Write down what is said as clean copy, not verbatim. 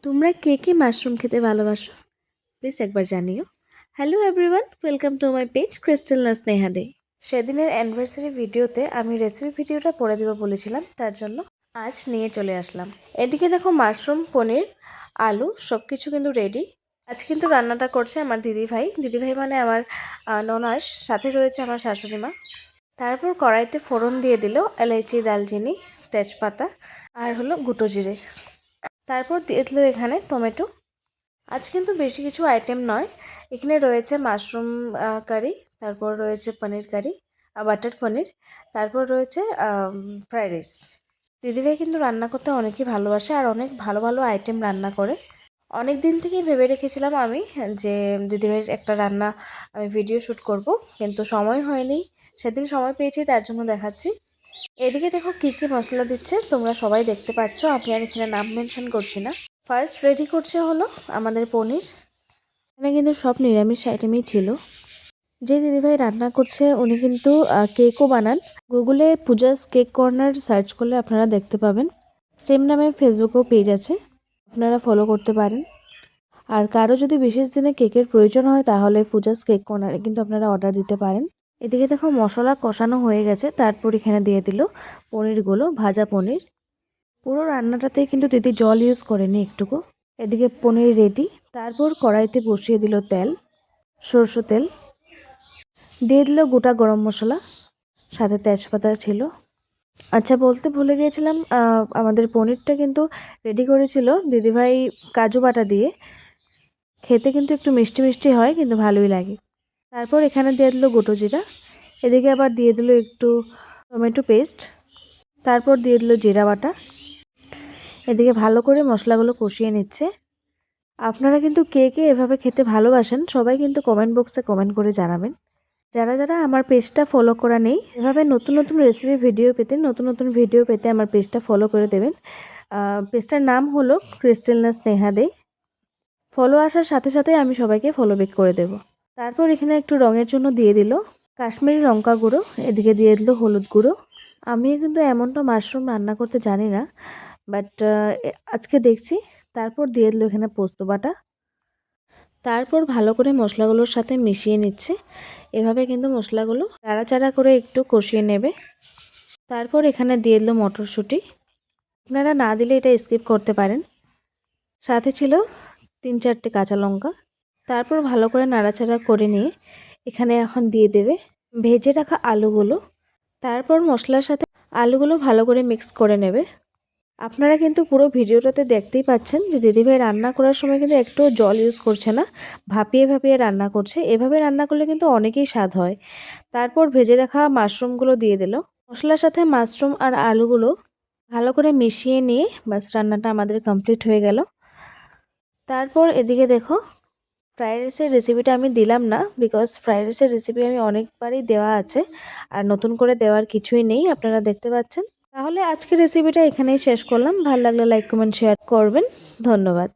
তোমরা কে কে মাশরুম খেতে ভালোবাসো প্লিজ একবার জানিও। Hello everyone, welcome to my page crystal না স্নেহা ডে। সেদিনের অ্যানিভার্সারি ভিডিওতে আমি রেসিপি ভিডিওটা পরে দেবো বলেছিলাম, তার জন্য আজ নিয়ে চলে আসলাম। এদিকে দেখো মাশরুম, পনির, আলু সব কিছু কিন্তু রেডি। আজ কিন্তু রান্নাটা করছে আমার দিদিভাই মানে আমার ননাস, সাথে রয়েছে আমার শাশুড়ি মা। তারপর কড়াইতে ফোড়ন দিয়ে দিল এলাইচি, দালচিনি, তেজপাতা আর হলো গুঁটো জিরে। তারপর দিয়ে দিল এখানে টমেটো। আজ কিন্তু বেশি কিছু আইটেম নয়, এখানে রয়েছে মাশরুম কারি, তারপর রয়েছে পনির কারি, বাটার পনির, তারপর রয়েছে ফ্রাইড রাইস। দিদিভাই কিন্তু রান্না করতে অনেকই ভালোবাসে আর অনেক ভালো ভালো আইটেম রান্না করে। অনেক দিন থেকেই ভেবে রেখেছিলাম আমি যে দিদিভাইয়ের একটা রান্না আমি ভিডিও শ্যুট করব, কিন্তু সময় হয়নি। সেদিন সময় পেয়েছি, তার জন্য দেখাচ্ছি। এদিকে দেখো কী কী মশলা দিচ্ছে, তোমরা সবাই দেখতে পাচ্ছ, আমি আর এখানে নাম মেনশন করছি না। ফার্স্ট রেডি করছে হলো আমাদের পনির। এখানে কিন্তু সব নিরামিষ আইটেমই ছিল। যে দিদিভাই রান্না করছে উনি কিন্তু কেকও বানান। গুগলে পূজাস কেক কর্নার সার্চ করলে আপনারা দেখতে পাবেন। সেম নামে ফেসবুকেও পেজ আছে, আপনারা ফলো করতে পারেন। আর কারো যদি বিশেষ দিনে কেকের প্রয়োজন হয় তাহলে পূজাস কেক কর্নারে কিন্তু আপনারা অর্ডার দিতে পারেন। এদিকে দেখো মশলা কষানো হয়ে গেছে, তারপর এখানে দিয়ে দিল পনিরগুলো, ভাজা পনির। পুরো রান্নাটাতেই কিন্তু দিদি জল ইউজ করেনি একটুকু। এদিকে পনির রেডি। তারপর কড়াইতে বসিয়ে দিল তেল, সরষে তেল, দিয়ে দিল গোটা গরম মশলা, সাথে তেজপাতা ছিল। আচ্ছা, বলতে ভুলে গিয়েছিলাম, আমাদের পনিরটা কিন্তু রেডি করেছিল দিদিভাই কাজু বাটা দিয়ে। খেতে কিন্তু একটু মিষ্টি মিষ্টি হয়, কিন্তু ভালোই লাগে। তারপর এখানে দিয়ে দিল গোটো জিরা, এদিকে আবার দিয়ে দিল একটু টমেটো পেস্ট, তারপর দিয়ে দিল জিরা বাটা। এদিকে ভালো করে মশলাগুলো কষিয়ে নিচ্ছে। আপনারা কিন্তু কে কে এভাবে খেতে ভালোবাসেন সবাই কিন্তু কমেন্ট বক্সে কমেন্ট করে জানাবেন। যারা যারা আমার পেজটা ফলো করা নেই, এভাবে নতুন নতুন রেসিপি ভিডিও পেতে আমার পেজটা ফলো করে দেবেন। পেজটার নাম হলো ক্রিস্টাল না স্নেহা দে। ফলো আসার সাথে সাথে আমি সবাইকে ফলো ব্যাক করে দেব। তারপর এখানে একটু রঙের জন্য দিয়ে দিল কাশ্মীরি লঙ্কা গুঁড়ো, এদিকে দিয়ে দিল হলুদ গুঁড়ো। আমি কিন্তু এমনটা মাশরুম রান্না করতে জানি না, বাট আজকে দেখছি। তারপর দিয়ে দিল এখানে পোস্ত বাটা। তারপর ভালো করে মশলাগুলোর সাথে মিশিয়ে নিচ্ছে। এভাবে কিন্তু মশলাগুলো নাড়াচাড়া করে একটু কষিয়ে নেবে। তারপর এখানে দিয়ে দিল মটরশুঁটি, আপনারা না দিলে এটা স্কিপ করতে পারেন। সাথে ছিল 3-4টে কাঁচা লঙ্কা। তারপর ভালো করে নাড়াচাড়া করে নিয়ে এখানে এখন দিয়ে দেবে ভেজে রাখা আলুগুলো। তারপর মশলার সাথে আলুগুলো ভালো করে মিক্স করে নেবে। আপনারা কিন্তু পুরো ভিডিওটাতে দেখতেই পাচ্ছেন যে দিদিভাই রান্না করার সময় কিন্তু একটু জল ইউজ করছে না, ভাপিয়ে ভাপিয়ে রান্না করছে। এভাবে রান্না করলে কিন্তু অনেকই স্বাদ হয়। তারপর ভেজে রাখা মাশরুমগুলো দিয়ে দিল। মশলার সাথে মাশরুম আর আলুগুলো ভালো করে মিশিয়ে নিয়ে বাস রান্নাটা আমাদের কমপ্লিট হয়ে গেল। তারপর এদিকে দেখো ফ্রাইড রাইসের রেসিপিটা আমি দিলাম না, বিকজ ফ্রাইড রাইসের রেসিপি আমি অনেকবারই দেওয়া আছে আর নতুন করে দেওয়ার কিছুই নেই, আপনারা দেখতে পাচ্ছেন। তাহলে আজকের রেসিপিটা এখানেই শেষ করলাম। ভালো লাগলে লাইক কমেন্ট শেয়ার করবেন। ধন্যবাদ।